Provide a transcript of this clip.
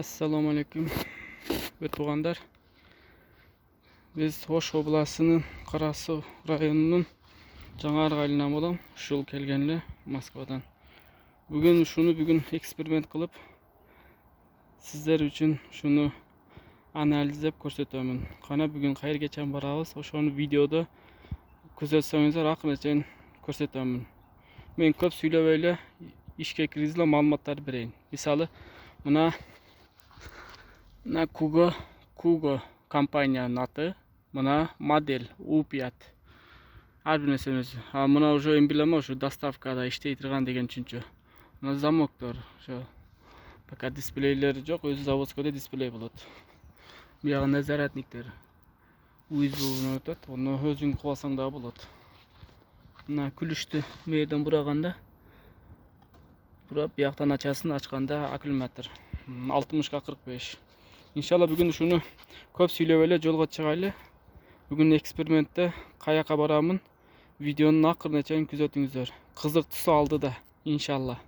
Assalomu alaykum tuğanlar. Biz Oş oblasının Qarasuv rayonunun Жаңарық айылынан болам. Жыл келгенле Москвадан. Бүгін эксперимент қылып, сіздер үшін шуны анализдеп көрсөтөмүн. Қана бүгін қайыр кечен барабыз, ошону видеода көзөтсөңүздөр акырын көрсөтөмүн. Мен көп сүйлөбөй эле ишке киргизип маалыматтар берейин. Мисалы, мына Kugo компаниянын аты, мына модель U5. Ар бир нерсемиз. Мына уже эмблема ушу доставкада иштей турган деген түшүнчө. Мына замоктор, ошо пока дисплейлери жок, өзү заводскойдо дисплей болот. Буягында зарядниктер. USB өтөт, оны өзүң кубасаң да болот. Мына күлүштү мээрден бураганда, бурап бияктан ачасын, ачканда аккумулятор 60-45. Иншалла бүгүн ушуну көп сүйлөп эле жолго чыгайлы. Бүгүн экспериментте каяка барамын, видеонун акырына чейин күзөтүңүздөр. Кызыктуусу алдыда, иншалла.